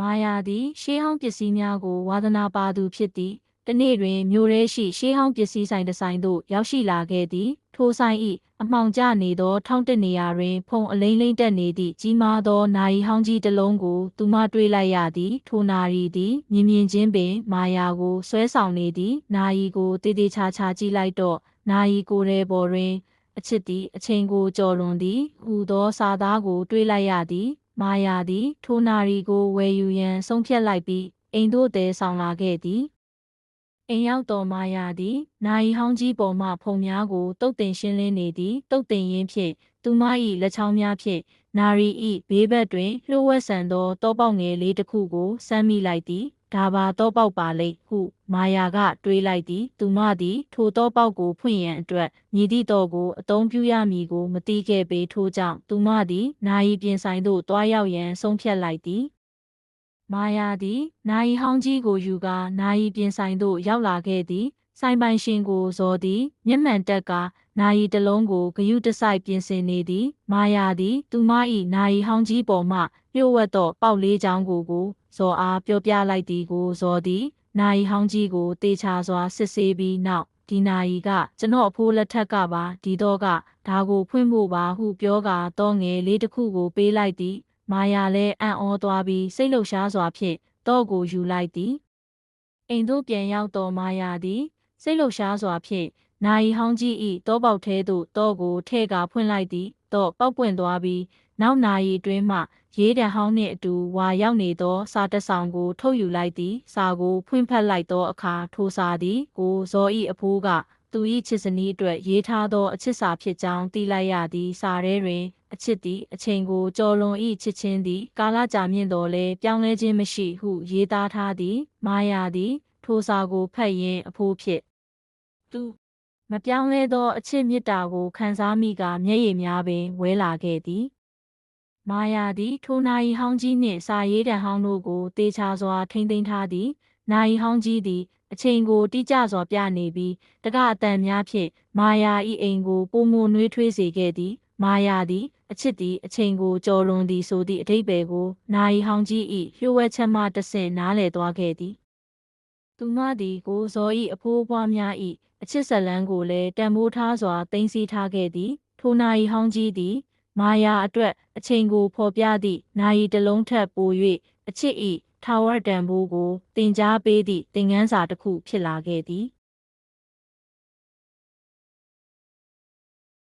မာယာသည်ရှေးဟောင်းပစ္စည်းများကိုဝါသနာပါသူဖြစ်သည်တနေ့တွင်မြို့ရဲရှိရှေးဟောင်းပစ္စည်းဆိုင်တစ်ဆိုင်သို့ရောက်ရှိလာခဲ့သည်ထိုဆိုင်၏အမှောင်ကျနေသောထောင့်တစ်နေရာတွင်ဖုံအလိမ့်လိမ့်တက်နေသည့်ကြီးမားသောနာရီဟောင်းကြီးတစ်လုံးကိုသူမတွေ့လိုက်ရသည်ထိုနာရီသည်မြင်ချင်းပင်မာယာကိုဆွဲဆောင်နေသည်နာရီကိုတေးသေးချာချာကြည့်လိုက်တော့နာရီကိုယ်ထဲပေါ်တွင်အချစ်သည်အချိန်ကိုကျော်လွန်သည်ဟူသောစာသားကိုတွေးလိုက်ရသည်မာယာသည်ထိုနာရီကိုဝယ်ယူရန်ဆုံးဖြတ်လိုက်ပြီးအိမ်သို့သယ်ဆောင်လာခဲ့သည်အိမ်ရောက်တော်မာယာသည်နာရီဟောင်းကြီးပေါ်မှဖုံများကိုတုတ်တင်ရှင်းလင်းနေသည်တုတ်တင်ရင်းဖြင့်သူမ၏လက်ချောင်းများဖြင့်နာရီ၏ဘေးဘက်တွင်လျှို့ဝှက်ဆန်သောတောပေါက်ငယ်လေးတစ်ခုကိုစမ်းမိလိုက်သည်ဒါပါတောပေါက်ပါလိမ့်ဟုမာယာကတွေးလိုက်သည်သူမသည်ထိုတောပေါက်ကိုဖွင့်ရန်အတွက်မည်သည့်တော့ကိုအသုံးပြုရမည်ကိုမသိခဲ့ပေထို့ကြောင့်သူမသည်နာရီပြင်ဆိုင်သို့တွားရောက်ရန်ဆုံးဖြတ်လိုက်သည်မာယာသည်နာရီဟောင်းကြီးကိုယူကာနာရီပြင်ဆိုင်သို့ရောက်လာခဲ့သည်ဆိုင်ပိုင်ရှင်ကိုဇော်သည်မျက်မှန်တက်ကနာရီတစ်လုံးကိုဂယုတစိုက်ပြင်ဆင်နေသည်မာယာသည်သူမ၏နာရီဟောင်းကြီးပေါ်မှလျှို့ဝှက်သောပေါက်လေးချောင်းကိုဇော်အားပြောပြလိုက်သည်ကိုဇော်သည်နာရီဟောင်းကြီးကိုတေချာစွာစစ်ဆေးပြီးနောက်ဒီနာရီကကျွန်တော်အဖိုးလက်ထက်ကပါဒီတော့ကဒါကိုဖွင့်ဖို့ပါဟုပြောကာတော့ငယ်လေးတစ်ခုကိုပေးလိုက်သည်မာယာလည်းအံ့ဩသွားပြီးစိတ်လှုပ်ရှားစွာဖြင့်တော့ကိုယူလိုက်သည်အိမ်သို့ပြန်ရောက်တော်မာယာသည်စိတ်လှုပ်ရှားစွာဖြင့်နာရီဟောင်းကြီး၏တောပေါက်ထဲသို့တော့ကိုထဲ့ကာဖွင့်လိုက်သည်တော့ပေါက်ပွင့်သွားပြီးနောက်နာရီအတွင်းမှရေးတံဟောင်းနှင့်အတူဝါရောက်နေသောစာတစ်ဆောင်ကိုထုတ်ယူလိုက်သည်စာကိုဖွင့်ဖက်လိုက်သောအခါထိုစာသည်ကိုဇော်၏အဖိုးကသူ၏ချစ်စနီးအတွက်ရေးထားသောအချစ်စာဖြစ်ကြောင်းသိလိုက်ရသည်စာထဲတွင်အချစ်သည်အချိန်ကိုကျော်လွန်၏ချစ်ချင်းသည်ကာလကြာမြင့်တော်လဲပြောင်းလဲခြင်းမရှိဟုရေးသားထားသည်မာယာသည်ထိုစာကိုဖတ်ရင်းအဖိုးဖြစ်သူမပြောင်းလဲသောအချစ်မေတ္တာကိုခံစားမိကမျက်ရည်များပင်ဝဲလာခဲ့သည်မာယာသည်ထိုနာရီဟောင်းကြီးနှင့်စာရေးတံဟောင်းတို့ကိုတေချာစွာထိန်းသိမ်းထားသည်နာရီဟောင်းကြီးသည်အချိန်ကိုတိကျစွာပြနေပြီးတကအတန်များဖြင့်မာယာ၏အိမ်ကိုပိုမိုနှွေးထွေးစေခဲ့သည်မာယာသည်အချစ်သည်အချိန်ကိုကျော်လွန်သည်ဆိုသည့်အဓိပ္ပာယ်ကိုနာရီဟောင်းကြီး၏လျှို့ဝှက်ချက်မှတဆင့်နားလည်သွားခဲ့သည်သူမသည်ကိုဇော်၏အဖိုးအဖွားများ၏အချစ်ဇလန်းကိုလည်းတန်ဖိုးထားစွာသိမ်းဆည်းထားခဲ့သည်ထိုနာရီဟောင်းကြီးသည်မာယာအတွက်အချိန်ကိုဖော်ပြသည့်နာရီတစ်လုံးထက်ပို၍အချစ်၏ထာဝရတန်ဖိုးကိုသင်ကြားပေးသည့်သင်ခန်းစာတစ်ခုဖြစ်လာခဲ့သည်